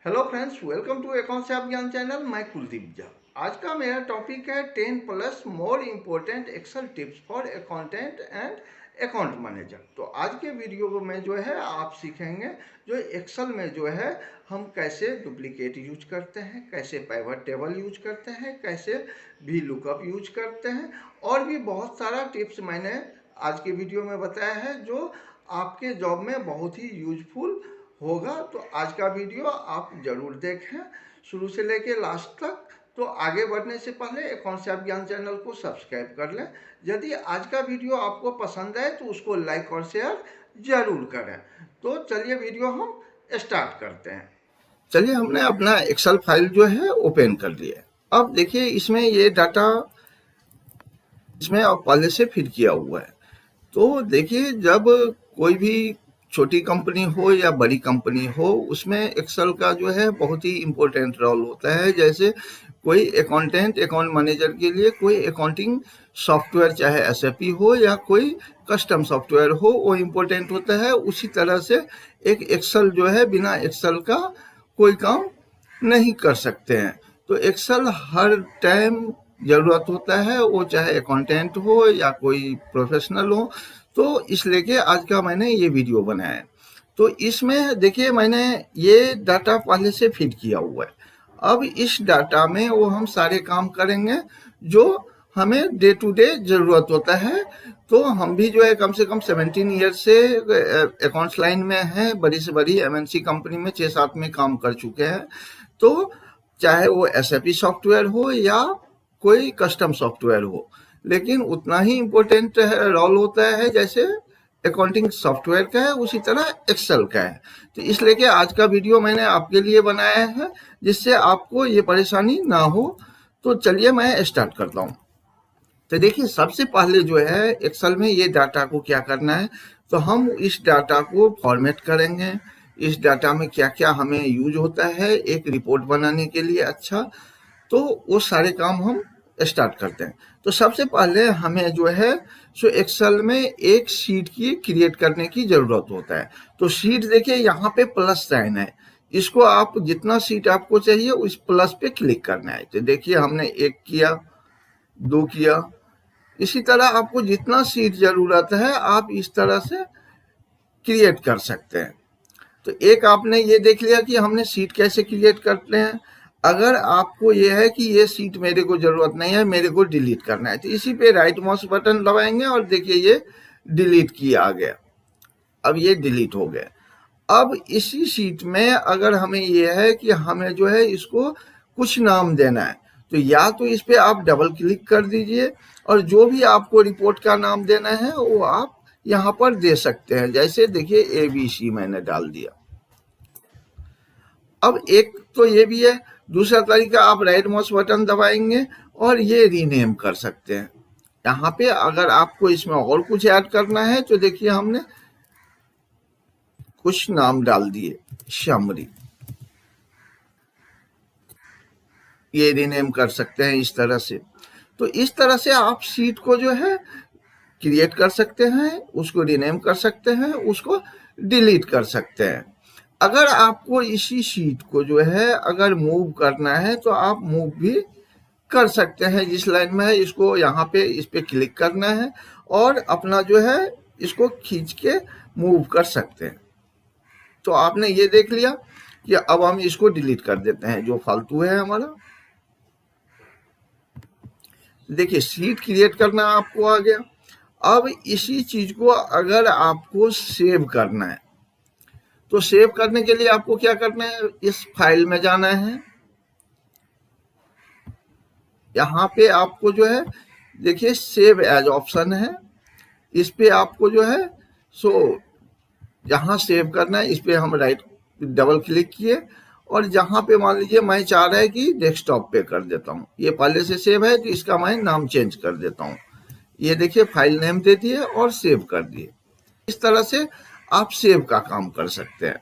Hello friends, welcome to account से आप ज्ञान चैनल। मैं कुलदीप झा। आज का मेरा टॉपिक है 10 plus more important Excel tips for accountant and account manager. तो आज के वीडियो में जो है आप सीखेंगे जो एक्सेल में जो है हम कैसे डुप्लीकेट यूज करते हैं, कैसे पिवट टेबल यूज करते हैं, कैसे भी लुकअप यूज करते हैं, और भी बहुत सारा टिप्स मैंने आज के वीडियो में बताया है जो आपके जॉब में बहुत ही यूजफुल होगा। तो आज का वीडियो आप जरूर देखें शुरू से लेके लास्ट तक। तो आगे बढ़ने से पहले अकाउंट से आप ज्ञान चैनल को सब्सक्राइब कर लें। यदि आज का वीडियो आपको पसंद आए तो उसको लाइक और शेयर जरूर करें। तो चलिए वीडियो हम स्टार्ट करते हैं। चलिए, हमने अपना एक्सेल फाइल जो है ओपन कर लिया। अब देखिए इसमें ये डाटा इसमें अब पहले से फिट किया हुआ है। तो देखिए, जब कोई भी छोटी कंपनी हो या बड़ी कंपनी हो, उसमें एक्सेल का जो है बहुत ही इम्पोर्टेंट रोल होता है। जैसे कोई अकाउंटेंट अकाउंट मैनेजर के लिए कोई अकाउंटिंग सॉफ्टवेयर, चाहे एसएपी हो या कोई कस्टम सॉफ्टवेयर हो, वो इम्पोर्टेंट होता है। उसी तरह से एक एक्सेल जो है, बिना एक्सेल का कोई काम नहीं कर सकते हैं। तो एक्सेल हर टाइम ज़रूरत होता है, वो चाहे अकाउंटेंट हो या कोई प्रोफेशनल हो। तो इसलिए के आज का मैंने ये वीडियो बनाया है। तो इसमें देखिए मैंने ये डाटा पहले से फीड किया हुआ है। अब इस डाटा में वो हम सारे काम करेंगे जो हमें डे टू डे ज़रूरत होता है। तो हम भी जो है कम से कम 17 ईयर से अकाउंट्स लाइन में हैं। बड़ी से बड़ी एमएनसी कंपनी में 6-7 में काम कर चुके हैं। तो चाहे वो एसएपी सॉफ्टवेयर हो या कोई कस्टम सॉफ्टवेयर हो, लेकिन उतना ही इम्पोर्टेंट रोल होता है जैसे अकाउंटिंग सॉफ्टवेयर का है, उसी तरह एक्सेल का है। तो इसलिए कि आज का वीडियो मैंने आपके लिए बनाया है जिससे आपको ये परेशानी ना हो। तो चलिए मैं स्टार्ट करता हूँ। तो देखिए, सबसे पहले जो है एक्सेल में ये डाटा को क्या करना है, तो हम इस डाटा को फॉर्मेट करेंगे। इस डाटा में क्या क्या हमें यूज होता है एक रिपोर्ट बनाने के लिए। अच्छा, तो वो सारे काम हम स्टार्ट करते हैं। तो सबसे पहले हमें जो है सो एक्सेल में एक शीट की क्रिएट करने की ज़रूरत होता है। तो शीट देखिए यहाँ पे प्लस साइन है, इसको आप जितना शीट आपको चाहिए उस प्लस पे क्लिक करना है। तो देखिए हमने 1 किया, 2 किया। इसी तरह आपको जितना शीट ज़रूरत है आप इस तरह से क्रिएट कर सकते हैं। तो एक आपने ये देख लिया कि हमने सीट कैसे क्रिएट करते हैं। अगर आपको ये है कि ये सीट मेरे को जरूरत नहीं है, मेरे को डिलीट करना है, तो इसी पे राइट माउस बटन दबाएंगे और देखिए ये डिलीट किया आ गया। अब ये डिलीट हो गया। अब इसी सीट में अगर हमें ये है कि हमें जो है इसको कुछ नाम देना है, तो या तो इस पे आप डबल क्लिक कर दीजिए और जो भी आपको रिपोर्ट का नाम देना है वो आप यहाँ पर दे सकते हैं। जैसे देखिए ABC मैंने डाल दिया। अब एक तो ये भी है, दूसरा तरीका आप राइट माउस बटन दबाएंगे और ये रीनेम कर सकते हैं। यहाँ पे अगर आपको इसमें और कुछ ऐड करना है तो देखिए हमने कुछ नाम डाल दिए, शमरी, ये रीनेम कर सकते हैं इस तरह से। तो इस तरह से आप शीट को जो है क्रिएट कर सकते हैं, उसको रीनेम कर सकते हैं, उसको डिलीट कर सकते हैं। अगर आपको इसी शीट को जो है अगर मूव करना है तो आप मूव भी कर सकते हैं। जिस लाइन में है इसको यहाँ पे इस पे क्लिक करना है और अपना जो है इसको खींच के मूव कर सकते हैं। तो आपने ये देख लिया कि अब हम इसको डिलीट कर देते हैं जो फालतू है हमारा। देखिए शीट क्रिएट करना आपको आ गया। अब इसी चीज को अगर आपको सेव करना है तो सेव करने के लिए आपको क्या करना है, इस फाइल में जाना है। यहाँ पे आपको जो है देखिए सेव एज ऑप्शन है, इस पे आपको जो है सो जहाँ सेव करना है इस पे हम राइट डबल क्लिक किए और जहाँ पे मान लीजिए मैं चाह रहा है कि डेस्कटॉप पे कर देता हूँ, ये पहले से सेव है तो इसका मैं नाम चेंज कर देता हूँ। ये देखिए फाइल नेम दे दिए और सेव कर दिए। इस तरह से आप सेव का काम कर सकते हैं।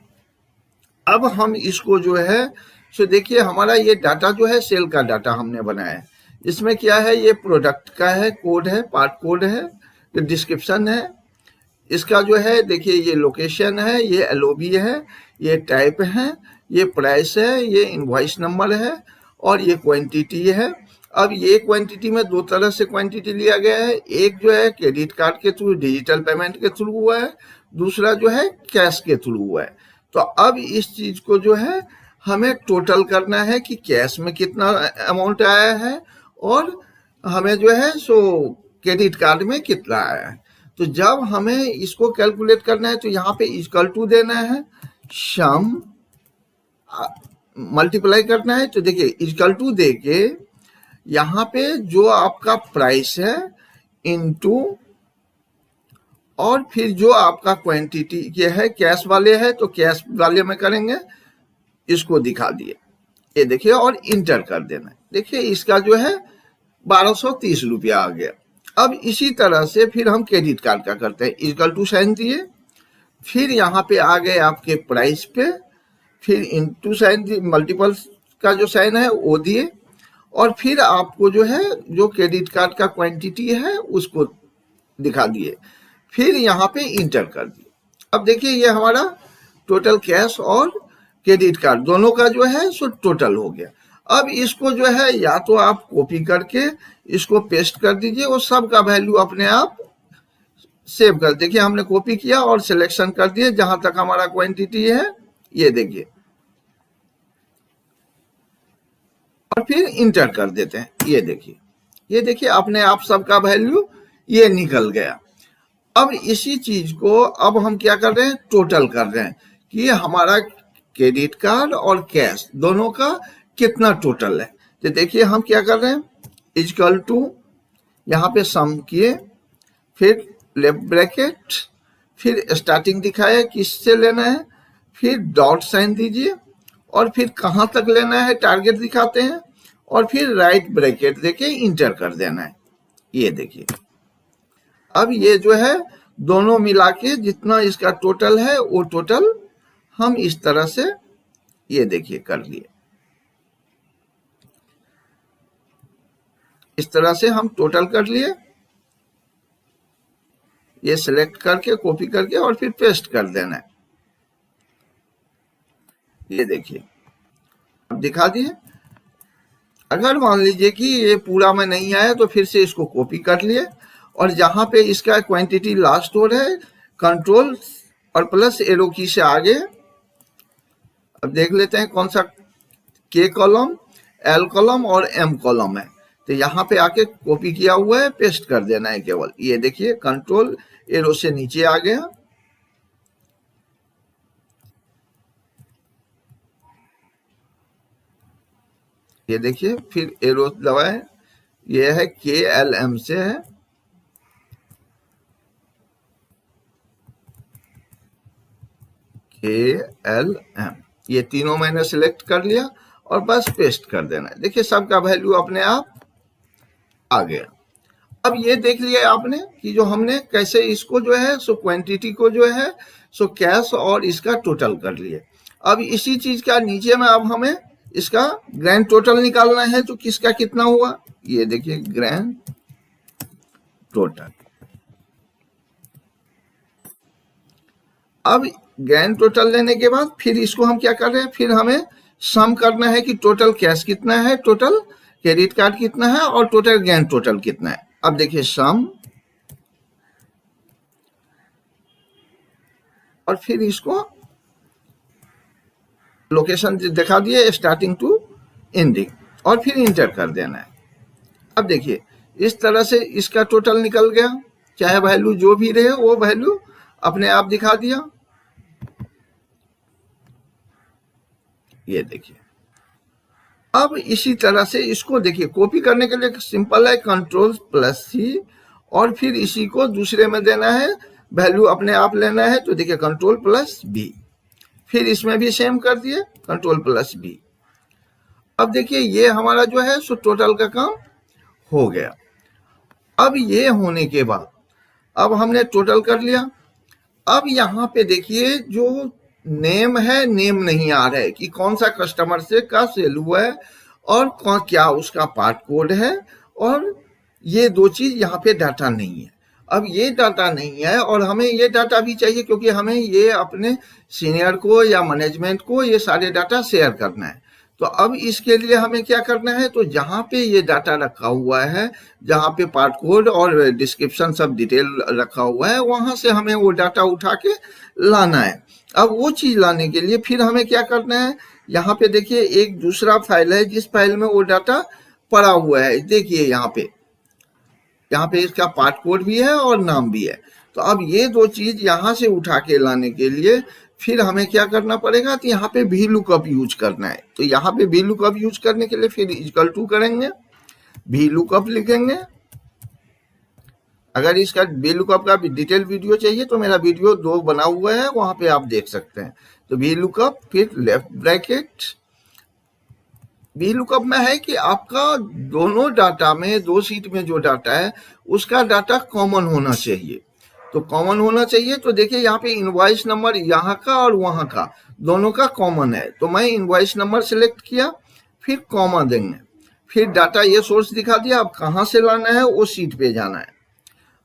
अब हम इसको जो है सो देखिए हमारा ये डाटा जो है सेल का डाटा हमने बनाया है। इसमें क्या है, ये प्रोडक्ट का है, कोड है, पार्ट कोड है, डिस्क्रिप्शन है, इसका जो है देखिए ये लोकेशन है, ये एलओबी है, ये टाइप है, ये प्राइस है, ये इनवॉइस नंबर है और ये क्वांटिटी है। अब ये क्वांटिटी में दो तरह से क्वांटिटी लिया गया है, एक जो है क्रेडिट कार्ड के थ्रू डिजिटल पेमेंट के थ्रू हुआ है, दूसरा जो है कैश के थ्रू हुआ है। तो अब इस चीज को जो है हमें टोटल करना है कि कैश में कितना अमाउंट आया है और हमें जो है सो क्रेडिट कार्ड में कितना आया है। तो जब हमें इसको कैलकुलेट करना है तो यहाँ पे इक्वल टू देना है, सम मल्टीप्लाई करना है। तो देखिए इक्वल टू दे के यहाँ पे जो आपका प्राइस है इनटू और फिर जो आपका क्वांटिटी ये है कैश वाले है तो कैश वाले में करेंगे, इसको दिखा दिए, ये देखिए और इंटर कर देना है। देखिए इसका जो है 1230 रुपया आ गया। अब इसी तरह से फिर हम क्रेडिट कार्ड का करते हैं, इक्वल टू साइन दिए, फिर यहाँ पे आ गए आपके प्राइस पे, फिर इनटू साइन दिए, मल्टीपल का जो साइन है वो दिए और फिर आपको जो है जो क्रेडिट कार्ड का क्वांटिटी है उसको दिखा दिए, फिर यहाँ पे इंटर कर दिए। अब देखिए ये हमारा टोटल कैश और क्रेडिट कार्ड दोनों का जो है सो टोटल हो गया। अब इसको जो है या तो आप कॉपी करके इसको पेस्ट कर दीजिए और सब का वैल्यू अपने आप सेव कर, देखिए हमने कॉपी किया और सिलेक्शन कर दिए जहां तक हमारा क्वांटिटी है, ये देखिए और फिर इंटर कर देते हैं, ये देखिए अपने आप सबका वैल्यू ये निकल गया। अब इसी चीज को अब हम क्या कर रहे हैं, टोटल कर रहे हैं कि हमारा क्रेडिट कार्ड और कैश दोनों का कितना टोटल है। तो देखिए हम क्या कर रहे हैं, इक्वल टू यहाँ पे सम किए, फिर लेफ्ट ब्रैकेट, फिर स्टार्टिंग दिखाया किससे लेना है, फिर डॉट साइन दीजिए और फिर कहाँ तक लेना है टारगेट दिखाते हैं और फिर राइट ब्रैकेट देके इंटर कर देना है। ये देखिए अब ये जो है दोनों मिला के जितना इसका टोटल है वो टोटल हम इस तरह से ये देखिए कर लिए, इस तरह से हम टोटल कर लिए, ये सिलेक्ट करके कॉपी करके और फिर पेस्ट कर देना है। ये देखिए अब दिखा दिए। अगर मान लीजिए कि ये पूरा में नहीं आया तो फिर से इसको कॉपी कर लिए और जहां पे इसका क्वांटिटी लास्ट हो रहा है कंट्रोल और प्लस एरो की से आगे, अब देख लेते हैं कौन सा के कॉलम, एल कॉलम और एम कॉलम है। तो यहाँ पे आके कॉपी किया हुआ है, पेस्ट कर देना है केवल। ये देखिए कंट्रोल एरो से नीचे आ गया, ये देखिए फिर एरो दबाए, ये है के एल एम से है, के एल एम, ये तीनों मैंने सिलेक्ट कर लिया और बस पेस्ट कर देना है। देखिए सबका वैल्यू अपने आप आ गया। अब ये देख लिया आपने कि जो हमने कैसे इसको जो है सो क्वांटिटी को जो है सो कैश और इसका टोटल कर लिए। अब इसी चीज का नीचे में अब हमें इसका ग्रैंड टोटल निकालना है, तो किसका कितना हुआ, ये देखिए ग्रैंड टोटल। अब ग्रैंड टोटल लेने के बाद फिर इसको हम क्या कर रहे हैं, फिर हमें सम करना है कि टोटल कैश कितना है, टोटल क्रेडिट कार्ड कितना है और टोटल ग्रैंड टोटल कितना है। अब देखिए सम और फिर इसको लोकेशन दिखा दिए स्टार्टिंग टू एंडिंग और फिर इंटर कर देना है। अब देखिए इस तरह से इसका टोटल निकल गया, चाहे वैल्यू जो भी रहे वो वैल्यू अपने आप दिखा दिया। ये देखिए अब इसी तरह से इसको देखिए कॉपी करने के लिए सिंपल है, कंट्रोल प्लस सी और फिर इसी को दूसरे में देना है, वैल्यू अपने आप लेना है। तो देखिए कंट्रोल प्लस बी, फिर इसमें भी सेम कर दिए कंट्रोल प्लस बी। अब देखिए ये हमारा जो है सो टोटल का काम हो गया। अब ये होने के बाद अब हमने टोटल कर लिया। अब यहाँ पे देखिए जो नेम है, नेम नहीं आ रहा है कि कौन सा कस्टमर से का सेल हुआ है और कौन क्या उसका पार्ट कोड है, और ये दो चीज यहाँ पे डाटा नहीं है। अब ये डाटा नहीं है और हमें ये डाटा भी चाहिए, क्योंकि हमें ये अपने सीनियर को या मैनेजमेंट को ये सारे डाटा शेयर करना है। तो अब इसके लिए हमें क्या करना है, तो जहाँ पे ये डाटा रखा हुआ है, जहाँ पे पार्ट कोड और डिस्क्रिप्शन सब डिटेल रखा हुआ है, वहाँ से हमें वो डाटा उठा के लाना है। अब वो चीज़ लाने के लिए फिर हमें क्या करना है, यहाँ पे देखिए एक दूसरा फाइल है जिस फाइल में वो डाटा पड़ा हुआ है। देखिए यहाँ पे इसका पार्ट कोड भी है और नाम भी है। तो अब ये दो चीज यहाँ से उठा के लाने के लिए फिर हमें क्या करना पड़ेगा, तो यहाँ पे वी लुकअप यूज करना है। तो यहाँ पे वी लुकअप यूज करने के लिए फिर इक्वल टू करेंगे, वी लुकअप लिखेंगे। अगर इसका वी लुकअप का डिटेल वीडियो चाहिए तो मेरा वीडियो 2 बना हुआ है, वहां पे आप देख सकते हैं। तो वी लुकअप फिर लेफ्ट ब्रैकेट। वी लुकअप में है कि आपका दोनों डाटा में, दो शीट में जो डाटा है उसका डाटा कॉमन होना चाहिए। तो कॉमन होना चाहिए, तो देखिए यहाँ पे इनवॉइस नंबर यहाँ का और वहाँ का दोनों का कॉमन है। तो मैं इनवॉइस नंबर सेलेक्ट किया, फिर कॉमा देंगे, फिर डाटा ये सोर्स दिखा दिया। अब कहाँ से लाना है, वो शीट पे जाना है।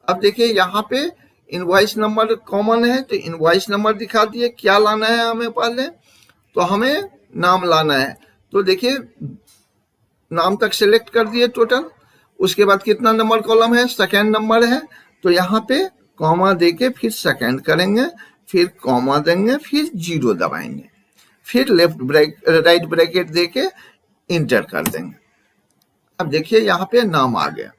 अब देखिए यहाँ पे इनवॉइस नंबर कॉमन है, तो इनवॉइस नंबर दिखा दिए। क्या लाना है हमें पहले, तो हमें नाम लाना है। तो देखिए नाम तक सिलेक्ट कर दिए टोटल। उसके बाद कितना नंबर कॉलम है, सेकेंड नंबर है। तो यहाँ पे कॉमा देके फिर सेकेंड करेंगे, फिर कॉमा देंगे, फिर 0 दबाएंगे, फिर राइट ब्रैकेट देके इंटर कर देंगे। अब देखिए यहाँ पे नाम आ गया।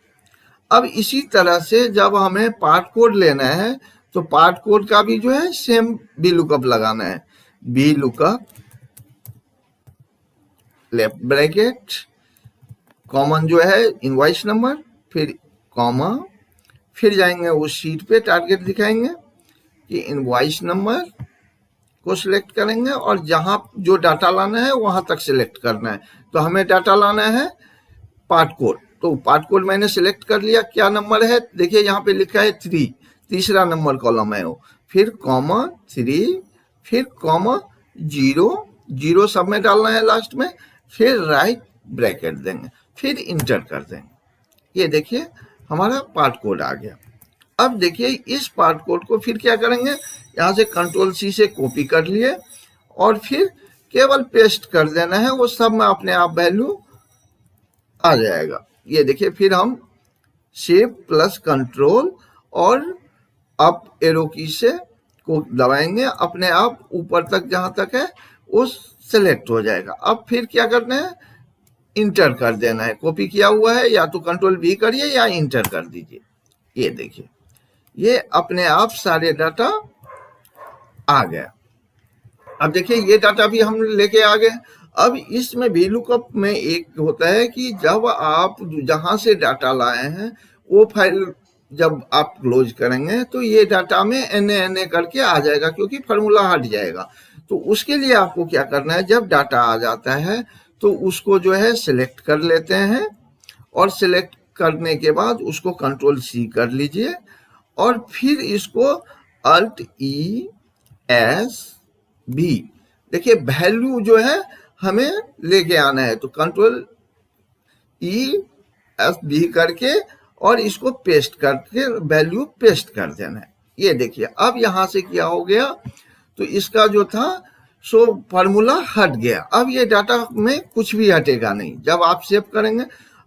अब इसी तरह से जब हमें पार्ट कोड लेना है तो पार्ट कोड का भी जो है सेम वी लुकअप लगाना है। V lookup left bracket, common जो है इनवॉइस नंबर, फिर कॉमा, फिर जाएंगे उस शीट पे, टारगेट दिखाएंगे कि इनवॉइस नंबर को सिलेक्ट करेंगे और जहां जो डाटा लाना है वहां तक सिलेक्ट करना है। तो हमें डाटा लाना है पार्ट कोड। तो पार्ट कोड मैंने सिलेक्ट कर लिया। क्या नंबर है, देखिए यहाँ पे लिखा है 3, तीसरा नंबर कॉलम है वो। फिर कॉमा 3, फिर कॉमा 0 सब में डालना है लास्ट में, फिर राइट ब्रैकेट देंगे, फिर इंटर कर देंगे। ये देखिए हमारा पार्ट कोड आ गया। अब देखिए इस पार्ट कोड को फिर क्या करेंगे, यहाँ से कंट्रोल C से कॉपी कर लिए और फिर केवल पेस्ट कर देना है। वो सब में अपने आप वैल्यू आ जाएगा। ये देखिए फिर हम शिफ्ट प्लस कंट्रोल और अप एरो की से को दबाएंगे, अपने आप ऊपर तक जहां तक है वो सेलेक्ट हो जाएगा। अब फिर क्या करना है, इंटर कर देना है। कॉपी किया हुआ है, या तो कंट्रोल V करिए या इंटर कर दीजिए। ये देखिए ये अपने आप सारे डाटा आ गया। अब देखिए ये डाटा भी हम लेके आ गए। अब इसमें वी लुकअप में एक होता है कि जब आप जहां से डाटा लाए हैं वो फाइल जब आप क्लोज करेंगे तो ये डाटा में एन करके आ जाएगा, क्योंकि फार्मूला हट जाएगा। तो उसके लिए आपको क्या करना है, जब डाटा आ जाता है तो उसको जो है सिलेक्ट कर लेते हैं और सिलेक्ट करने के बाद उसको कंट्रोल C कर लीजिए और फिर इसको अल्ट E S B, देखिए वैल्यू जो है हमें लेके आना है। तो कंट्रोल E S B करके और इसको पेस्ट करके वैल्यू पेस्ट कर देना है। ये देखिए अब यहां से क्या हो गया, तो इसका जो था सो फार्मूला हट गया। अब ये डाटा में कुछ भी हटेगा नहीं जब आप सेव करेंगे।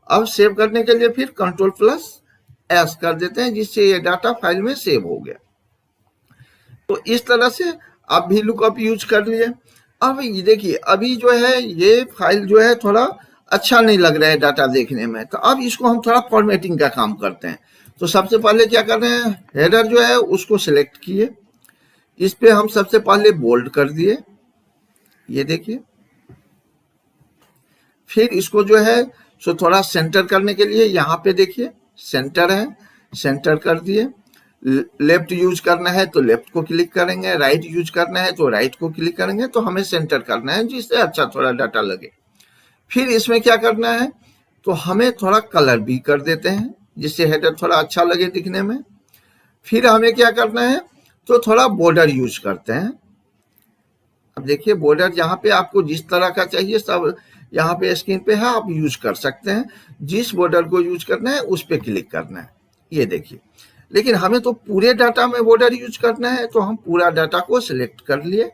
अब सेव करने के लिए फिर कंट्रोल प्लस S कर देते हैं, जिससे ये डाटा फाइल में सेव हो गया। तो इस तरह से आप भी लुकअप यूज कर लिए। अब ये देखिए अभी जो है ये फाइल जो है थोड़ा अच्छा नहीं लग रहा है डाटा देखने में, तो अब इसको हम थोड़ा फॉर्मेटिंग का काम करते हैं। तो सबसे पहले क्या कर रहे हैं, हेडर जो है उसको सिलेक्ट किए, इस पे हम सबसे पहले बोल्ड कर दिए, ये देखिए। फिर इसको जो है सो थोड़ा सेंटर करने के लिए यहाँ पे देखिए सेंटर है, सेंटर कर दिए। लेफ्ट यूज करना है तो लेफ्ट को क्लिक करेंगे, राइट यूज करना है तो राइट को क्लिक करेंगे। तो हमें सेंटर करना है जिससे अच्छा थोड़ा डाटा लगे। फिर इसमें क्या करना है, तो हमें थोड़ा कलर भी कर देते हैं जिससे हेडर थोड़ा अच्छा लगे दिखने में। फिर हमें क्या करना है, तो थोड़ा बॉर्डर यूज करते हैं। अब देखिए बॉर्डर जहाँ पे आपको जिस तरह का चाहिए सब यहाँ पे स्क्रीन पे है, आप यूज कर सकते हैं। जिस बॉर्डर को यूज करना है उस पे क्लिक करना है, ये देखिए। लेकिन हमें तो पूरे डाटा में बॉर्डर यूज करना है, तो हम पूरा डाटा को सिलेक्ट कर लिए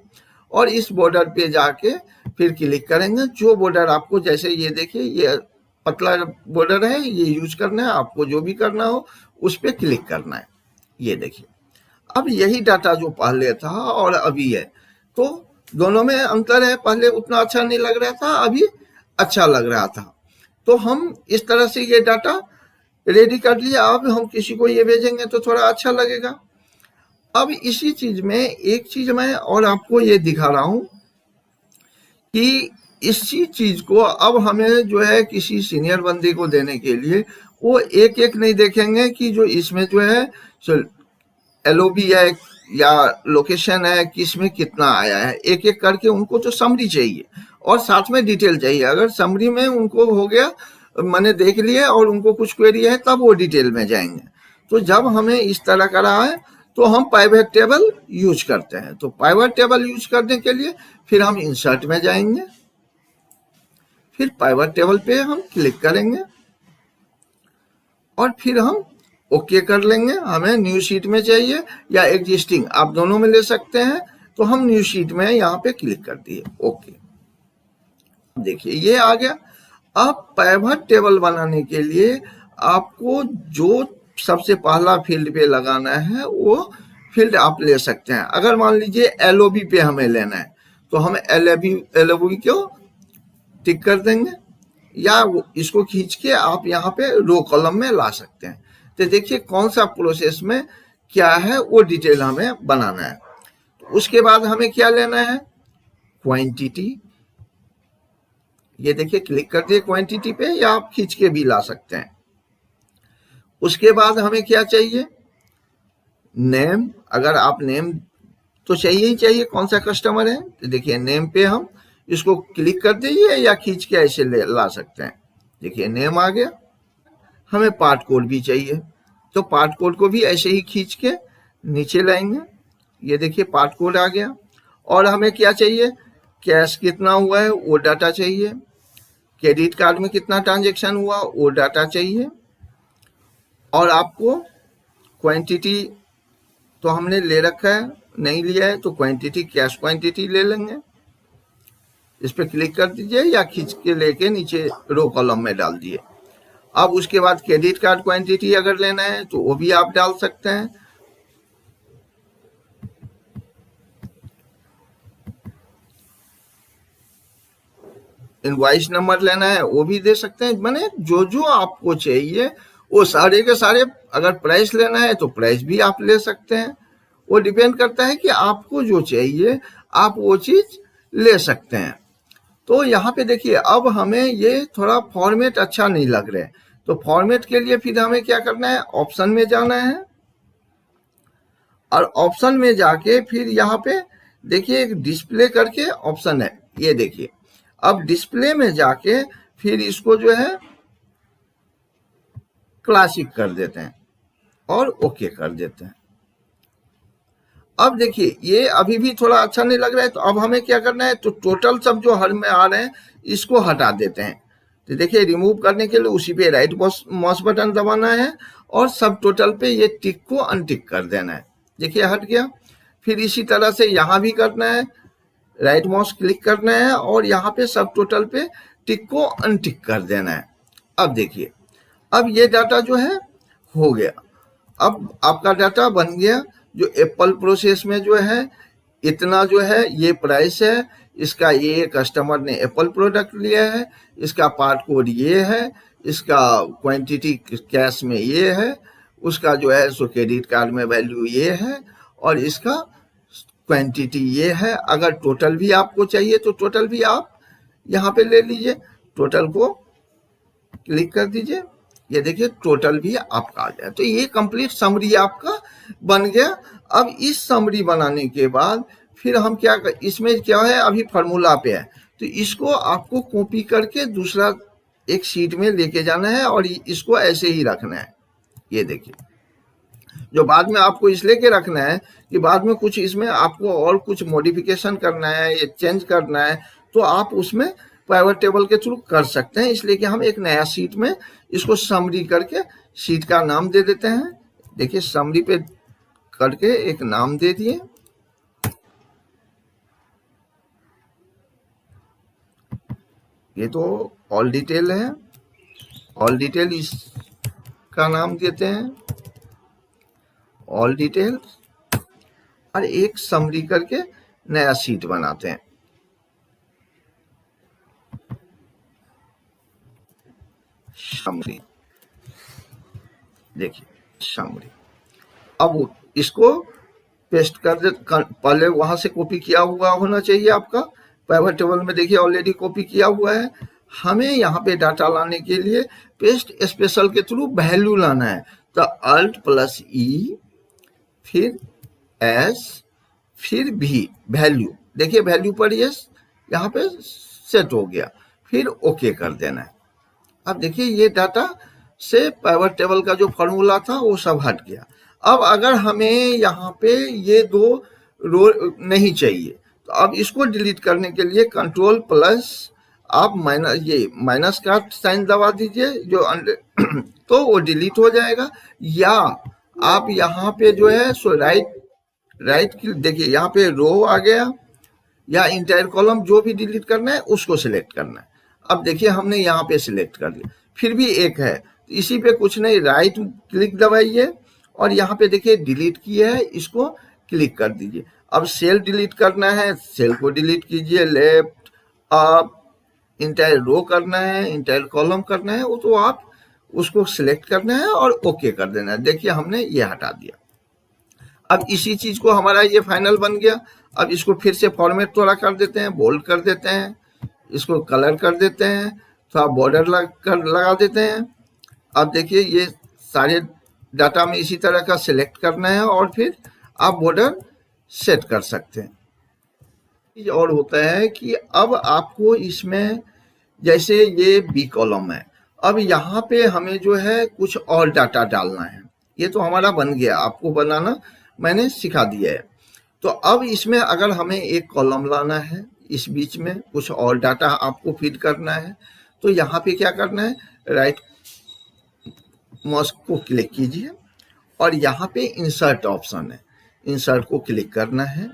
और इस बॉर्डर पे जाके फिर क्लिक करेंगे। जो बॉर्डर आपको, जैसे ये देखिए ये पतला बॉर्डर है, ये यूज करना है। आपको जो भी करना हो उस पर क्लिक करना है। ये देखिए अब यही डाटा जो पहले था और अभी है, तो दोनों में अंतर है। पहले उतना अच्छा नहीं लग रहा था, अभी अच्छा लग रहा था। तो हम इस तरह से ये डाटा रेडी कर लिया। अब हम किसी को ये भेजेंगे तो थोड़ा अच्छा लगेगा। अब इसी चीज में एक चीज मैं और आपको ये दिखा रहा हूं कि इसी चीज को अब हमें जो है किसी सीनियर बंदे को देने के लिए वो एक एक नहीं देखेंगे कि जो इसमें जो है एलओबी है या लोकेशन है, किस में कितना आया है। एक एक करके उनको तो समरी चाहिए और साथ में डिटेल चाहिए। अगर समरी में उनको हो गया, मैंने देख लिया और उनको कुछ क्वेरी है, तब वो डिटेल में जाएंगे। तो जब हमें इस तरह का रहा है तो हम पाइवट टेबल यूज करते हैं। तो पाइवट टेबल यूज करने के लिए फिर हम इंसर्ट में जाएंगे, फिर पाइवट टेबल पे हम क्लिक करेंगे और फिर हम ओके कर लेंगे। हमें न्यू शीट में चाहिए या एग्जिस्टिंग, आप दोनों में ले सकते हैं। तो हम न्यू शीट में यहाँ पे क्लिक कर दिए, ओके। देखिए ये आ गया। अब पाइवट टेबल बनाने के लिए आपको जो सबसे पहला फील्ड पे लगाना है वो फील्ड आप ले सकते हैं। अगर मान लीजिए एलओबी पे हमें लेना है तो हम एलओबी को टिक कर देंगे, या इसको खींच के आप यहाँ पे रो कॉलम में ला सकते हैं। तो देखिए कौन सा प्रोसेस में क्या है वो डिटेल हमें बनाना है। उसके बाद हमें क्या लेना है, क्वांटिटी। ये देखिए क्लिक कर दिए क्वांटिटी पे, या आप खींच के भी ला सकते हैं। उसके बाद हमें क्या चाहिए, नेम। अगर आप नेम तो चाहिए ही चाहिए, कौन सा कस्टमर है। तो देखिए नेम पे हम इसको क्लिक कर दीजिए या खींच के ऐसे ला सकते हैं। देखिए नेम आ गया। हमें पार्ट कोड भी चाहिए, तो पार्ट कोड को भी ऐसे ही खींच के नीचे लाएंगे। ये देखिए पार्ट कोड आ गया। और हमें क्या चाहिए, कैश कितना हुआ है वो डाटा चाहिए, क्रेडिट कार्ड में कितना ट्रांजेक्शन हुआ वो डाटा चाहिए, और आपको क्वांटिटी तो हमने ले रखा है, नहीं लिया है तो क्वांटिटी कैश क्वांटिटी ले लेंगे। इस पर क्लिक कर दीजिए या खींच के लेके नीचे रो कॉलम में डाल दिए। अब उसके बाद क्रेडिट कार्ड क्वांटिटी अगर लेना है तो वो भी आप डाल सकते हैं। इनवॉइस नंबर लेना है वो भी दे सकते हैं। माने जो जो आपको चाहिए वो सारे के सारे। अगर प्राइस लेना है तो प्राइस भी आप ले सकते हैं। वो डिपेंड करता है कि आपको जो चाहिए आप वो चीज ले सकते हैं। तो यहाँ पे देखिए अब हमें ये थोड़ा फॉर्मेट अच्छा नहीं लग रहा है, तो फॉर्मेट के लिए फिर हमें क्या करना है, ऑप्शन में जाना है और ऑप्शन में जाके फिर यहाँ पे देखिए एक डिस्प्ले करके ऑप्शन है, ये देखिए। अब डिस्प्ले में जाके फिर इसको जो है क्लासिक कर देते हैं और ओके कर देते हैं। अब देखिए ये अभी भी थोड़ा अच्छा नहीं लग रहा है, तो अब हमें क्या करना है, तो टोटल सब जो हर में आ रहे हैं इसको हटा देते हैं। तो देखिए रिमूव करने के लिए उसी पे राइट माउस बटन दबाना है और सब टोटल पे ये टिक को अनटिक कर देना है। देखिए हट गया। फिर इसी तरह से यहाँ भी करना है, राइट माउस क्लिक करना है और यहाँ पे सब टोटल पे टिक को अनटिक कर देना है। अब देखिए अब ये डाटा जो है हो गया। अब आपका डाटा बन गया। जो एप्पल प्रोसेस में जो है इतना जो है ये प्राइस है, इसका ये कस्टमर ने एप्पल प्रोडक्ट लिया है, इसका पार्ट कोड ये है, इसका क्वांटिटी कैश में ये है, उसका जो है सो क्रेडिट कार्ड में वैल्यू ये है और इसका क्वांटिटी ये है। अगर टोटल भी आपको चाहिए तो टोटल भी आप यहाँ पे ले लीजिए। टोटल को क्लिक कर दीजिए, ये देखिए टोटल भी आपका आ गया। तो ये कंप्लीट समरी आपका बन गया। अब इस समरी बनाने के बाद फिर हम क्या इसमें क्या है, अभी फार्मूला पे है, तो इसको आपको कॉपी करके दूसरा एक शीट में लेके जाना है और इसको ऐसे ही रखना है। ये देखिए जो बाद में आपको इसलिए के रखना है कि बाद में कुछ इसमें आपको और कुछ मॉडिफिकेशन करना है या चेंज करना है तो आप उसमें पाइवट टेबल के थ्रू कर सकते हैं। इसलिए कि हम एक नया शीट में इसको समरी करके शीट का नाम दे देते हैं, देखिए समरी पे करके एक नाम दे दिए, ये तो ऑल डिटेल है, ऑल डिटेल इसका नाम देते हैं ऑल डिटेल, और एक समरी करके नया शीट बनाते हैं। समरी, देखिए समरी। अब इसको पेस्ट कर दे, पहले वहां से कॉपी किया हुआ होना चाहिए आपका, पाइवट टेबल में देखिए ऑलरेडी कॉपी किया हुआ है। हमें यहाँ पे डाटा लाने के लिए पेस्ट स्पेशल के थ्रू वैल्यू लाना है, तो अल्ट प्लस ई फिर एस फिर भी वैल्यू, देखिए वैल्यू पर ये यहाँ पे सेट हो गया, फिर ओके कर देना है। अब देखिए ये डाटा से पाइवट टेबल का जो फॉर्मूला था वो सब हट गया। अब अगर हमें यहाँ पे ये दो रो नहीं चाहिए, तो अब इसको डिलीट करने के लिए कंट्रोल प्लस आप माइनस का साइन दबा दीजिए जो तो वो डिलीट हो जाएगा। या आप यहाँ पे जो है सो राइट देखिए यहाँ पे रो आ गया, या इंटायर कॉलम जो भी डिलीट करना है उसको सिलेक्ट करना है। अब देखिए हमने यहाँ पे सिलेक्ट कर लिया, फिर भी एक है, तो इसी पे कुछ नहीं, राइट क्लिक दबाइए और यहाँ पे देखिए डिलीट किया है, इसको क्लिक कर दीजिए। अब सेल डिलीट करना है, सेल को डिलीट कीजिए, लेफ्ट अप, इंटायर रो करना है, इंटायर कॉलम करना है, वो तो आप उसको सिलेक्ट करना है और ओके कर देना है। देखिए हमने ये हटा दिया। अब इसी चीज को हमारा ये फाइनल बन गया। अब इसको फिर से फॉर्मेट थोड़ा कर देते हैं, बोल्ड कर देते हैं, इसको कलर कर देते हैं, थोड़ा बॉर्डर लगा देते हैं। अब देखिए ये सारे डाटा में इसी तरह का सिलेक्ट करना है और फिर आप बॉर्डर सेट कर सकते हैं। और होता है कि अब आपको इसमें जैसे ये बी कॉलम है, अब यहाँ पे हमें जो है कुछ और डाटा डालना है। ये तो हमारा बन गया, आपको बनाना मैंने सिखा दिया है। तो अब इसमें अगर हमें एक कॉलम लाना है, इस बीच में कुछ और डाटा आपको फीड करना है, तो यहाँ पे क्या करना है, राइट माउस को क्लिक कीजिए और यहाँ पे इंसर्ट ऑप्शन है, इंसर्ट को क्लिक करना है।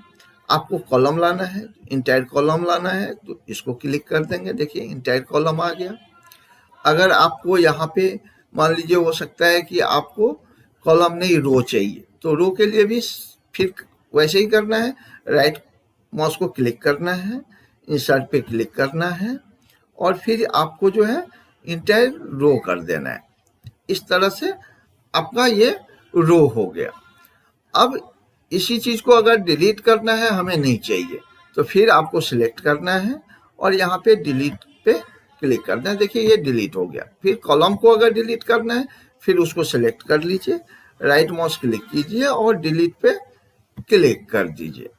आपको कॉलम लाना है, इंटायर कॉलम लाना है, तो इसको क्लिक कर देंगे, देखिए इंटायर कॉलम आ गया। अगर आपको यहाँ पे मान लीजिए हो सकता है कि आपको कॉलम नहीं रो चाहिए, तो रो के लिए भी फिर वैसे ही करना है, राइट माउस को क्लिक करना है, इंसर्ट पे क्लिक करना है और फिर आपको जो है इंटायर रो कर देना है। इस तरह से आपका ये रो हो गया। अब इसी चीज को अगर डिलीट करना है, हमें नहीं चाहिए, तो फिर आपको सिलेक्ट करना है और यहाँ पे डिलीट पे क्लिक करना है। देखिए ये डिलीट हो गया। फिर कॉलम को अगर डिलीट करना है, फिर उसको सिलेक्ट कर लीजिए, राइट माउस क्लिक कीजिए और डिलीट पे क्लिक कर दीजिए।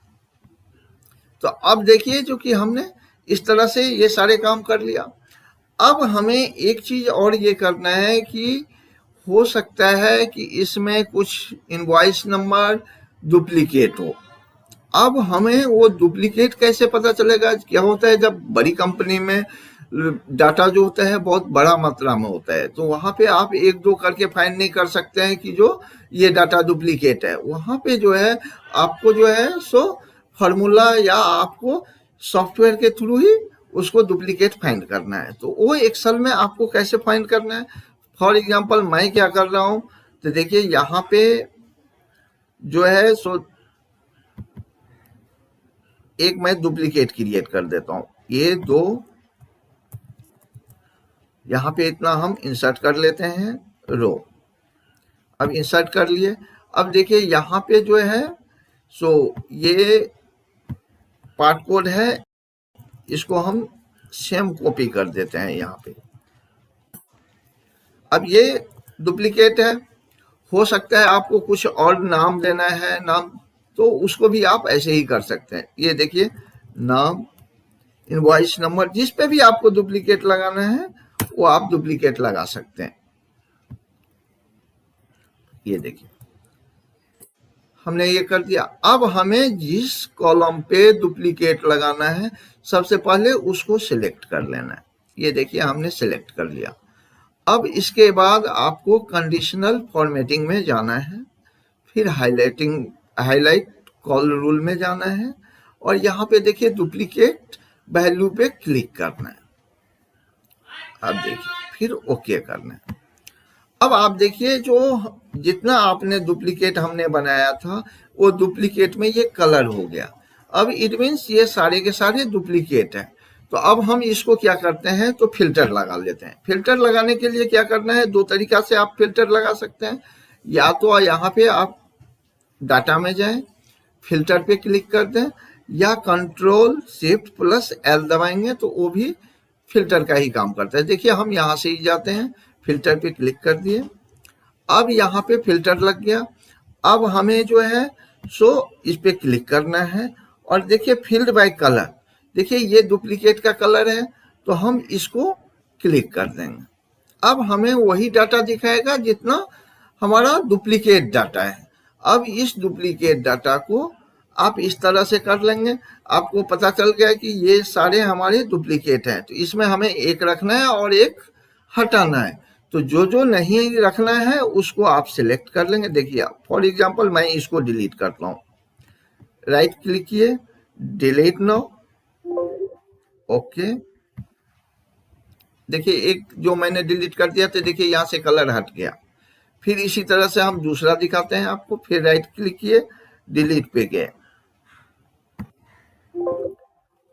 तो अब देखिए जो कि हमने इस तरह से ये सारे काम कर लिया। अब हमें एक चीज और ये करना है कि हो सकता है कि इसमें कुछ इनवॉइस नंबर डुप्लीकेट हो। अब हमें वो डुप्लीकेट कैसे पता चलेगा? क्या होता है जब बड़ी कंपनी में डाटा जो होता है बहुत बड़ा मात्रा में होता है, तो वहां पे आप एक दो करके फाइंड नहीं कर सकते हैं कि जो ये डाटा डुप्लीकेट है। वहां पे जो है आपको जो है सो फॉर्मूला या आपको सॉफ्टवेयर के थ्रू ही उसको डुप्लीकेट फाइंड करना है। तो वो एक्सेल में आपको कैसे फाइंड करना है, फॉर एग्जांपल मैं क्या कर रहा हूं, तो देखिए यहाँ पे जो है सो एक मैं डुप्लीकेट क्रिएट कर देता हूं, ये दो यहाँ पे इतना हम इंसर्ट कर लेते हैं रो। अब इंसर्ट कर लिए। अब देखिए यहाँ पे जो है सो ये पार्ट कोड है, इसको हम सेम कॉपी कर देते हैं यहाँ पे। अब ये डुप्लीकेट है, हो सकता है आपको कुछ और नाम देना है, नाम तो उसको भी आप ऐसे ही कर सकते हैं। ये देखिए नाम, इनवॉइस नंबर, जिस पे भी आपको डुप्लीकेट लगाना है वो आप डुप्लीकेट लगा सकते हैं। ये देखिए हमने ये कर दिया। अब हमें जिस कॉलम पे डुप्लीकेट लगाना है सबसे पहले उसको सिलेक्ट कर लेना है। ये देखिए हमने सिलेक्ट कर लिया। अब इसके बाद आपको कंडीशनल फॉर्मेटिंग में जाना है, फिर हाईलाइट कॉल रूल में जाना है, और यहाँ पे देखिए डुप्लीकेट वैल्यू पे क्लिक करना है। अब देखिए फिर ओके करना है। अब आप देखिए जो जितना आपने डुप्लीकेट हमने बनाया था वो डुप्लीकेट में ये कलर हो गया। अब इट मीन्स ये सारे के सारे डुप्लीकेट हैं। तो अब हम इसको क्या करते हैं, तो फिल्टर लगा लेते हैं। फिल्टर लगाने के लिए क्या करना है, दो तरीका से आप फिल्टर लगा सकते हैं। या तो यहाँ पे आप डाटा में जाएं, फिल्टर पे क्लिक कर दें, या कंट्रोल शिफ्ट प्लस एल दबाएंगे तो वो भी फिल्टर का ही काम करता है। देखिए हम यहाँ से ही जाते हैं, फिल्टर पे क्लिक कर दिए। अब यहाँ पे फिल्टर लग गया। अब हमें जो है सो इस पे क्लिक करना है, और देखिए फील्ड बाय कलर, देखिए ये डुप्लीकेट का कलर है तो हम इसको क्लिक कर देंगे। अब हमें वही डाटा दिखाएगा जितना हमारा डुप्लीकेट डाटा है। अब इस डुप्लीकेट डाटा को आप इस तरह से कर लेंगे। आपको पता चल गया कि ये सारे हमारे डुप्लीकेट हैं, तो इसमें हमें एक रखना है और एक हटाना है। तो जो जो नहीं रखना है उसको आप सिलेक्ट कर लेंगे। देखिए फॉर एग्जांपल मैं इसको डिलीट करता हूँ, राइट क्लिक किए, डिलीट नाउ, ओके। देखिए एक जो मैंने डिलीट कर दिया तो देखिए यहाँ से कलर हट गया। फिर इसी तरह से हम दूसरा दिखाते हैं आपको, फिर राइट क्लिक किए, डिलीट पे गए,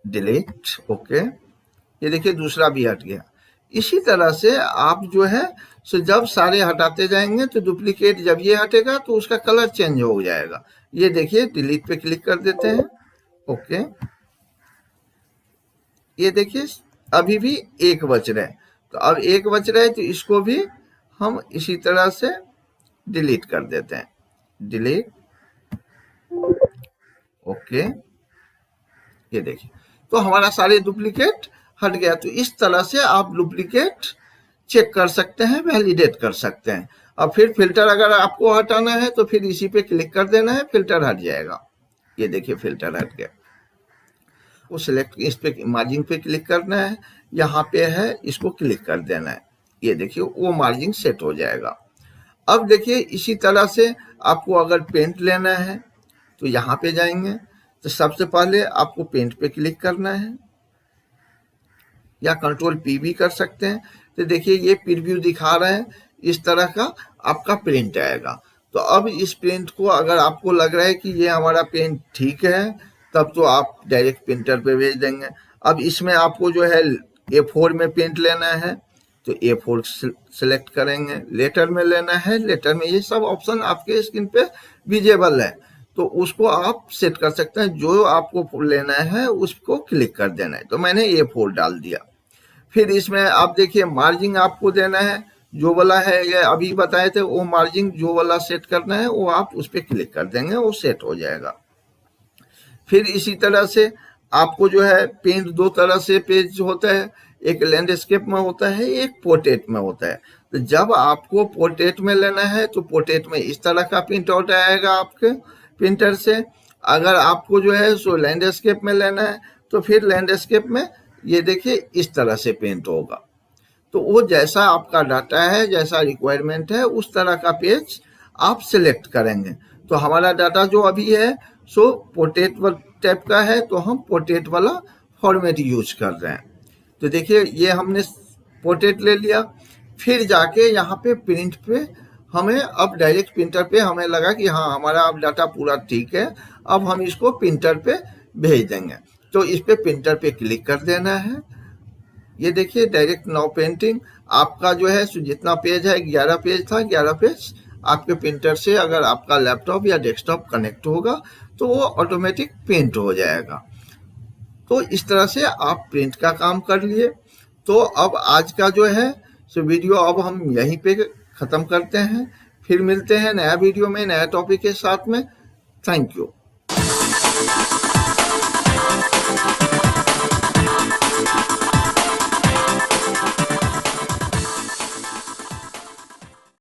डिलीट, ओके, ये देखिए दूसरा भी हट गया। इसी तरह से आप जो है सो जब सारे हटाते जाएंगे तो डुप्लीकेट जब ये हटेगा तो उसका कलर चेंज हो जाएगा। ये देखिए डिलीट पे क्लिक कर देते हैं, ओके। ये देखिए अभी भी एक बच रहा है, तो अब एक बच रहा है तो इसको भी हम इसी तरह से डिलीट कर देते हैं, डिलीट, ओके। ये देखिए तो हमारा सारे डुप्लीकेट हट गया। तो इस तरह से आप डुप्लीकेट चेक कर सकते हैं, वैलिडेट कर सकते हैं। अब फिर फिल्टर अगर आपको हटाना है तो फिर इसी पे क्लिक कर देना है, फिल्टर हट जाएगा। ये देखिए फिल्टर हट गया। वो सिलेक्ट, इस पे मार्जिन पे क्लिक करना है, यहाँ पे है इसको क्लिक कर देना है। ये देखिए वो मार्जिन सेट हो जाएगा। अब देखिए इसी तरह से आपको अगर पेंट लेना है तो यहाँ पे जाएंगे, तो सबसे पहले आपको पेंट पे क्लिक करना है, या कंट्रोल पी भी कर सकते हैं। तो देखिए ये प्रीव्यू दिखा रहा है, इस तरह का आपका प्रिंट आएगा। तो अब इस प्रिंट को अगर आपको लग रहा है कि ये हमारा पेंट ठीक है, तब तो आप डायरेक्ट प्रिंटर पे भेज देंगे। अब इसमें आपको जो है A4 में प्रिंट लेना है तो A4 सेलेक्ट करेंगे, लेटर में लेना है लेटर में, ये सब ऑप्शन आपके स्क्रीन पे विजिबल है, तो उसको आप सेट कर सकते हैं। जो आपको लेना है उसको क्लिक कर देना है। तो मैंने A4 डाल दिया। फिर इसमें आप देखिए मार्जिन आपको देना है, जो वाला है ये अभी बताए थे वो मार्जिन जो वाला सेट करना है वो आप उस पर क्लिक कर देंगे, वो सेट हो जाएगा। फिर इसी तरह से आपको जो है पेंट दो तरह से पेज होता है, एक लैंडस्केप में होता है, एक पोर्ट्रेट में होता है। तो जब आपको पोर्ट्रेट में लेना है तो पोर्ट्रेट में इस तरह का प्रिंट आउट आएगा आपके प्रिंटर से। अगर आपको जो है सो लैंडस्केप में लेना है तो फिर लैंडस्केप में ये देखिए इस तरह से प्रिंट होगा। तो वो जैसा आपका डाटा है, जैसा रिक्वायरमेंट है, उस तरह का पेज आप सिलेक्ट करेंगे। तो हमारा डाटा जो अभी है सो पोर्ट्रेट टाइप का है, तो हम पोर्ट्रेट वाला फॉर्मेट यूज कर रहे हैं। तो देखिए ये हमने पोर्ट्रेट ले लिया। फिर जाके यहाँ पे प्रिंट पे हमें अब डायरेक्ट प्रिंटर पे हमें लगा कि हाँ हमारा अब डाटा पूरा ठीक है, अब हम इसको प्रिंटर पे भेज देंगे। तो इस पे प्रिंटर पे क्लिक कर देना है। ये देखिए डायरेक्ट नाउ प्रिंटिंग, आपका जो है जितना पेज है 11 पेज था, 11 पेज आपके प्रिंटर से अगर आपका लैपटॉप या डेस्कटॉप कनेक्ट होगा तो वो ऑटोमेटिक प्रिंट हो जाएगा। तो इस तरह से आप प्रिंट का काम कर लिए। तो अब आज का जो है सो वीडियो अब हम यहीं पे ख़त्म करते हैं। फिर मिलते हैं नया वीडियो में नया टॉपिक के साथ में। Thank you.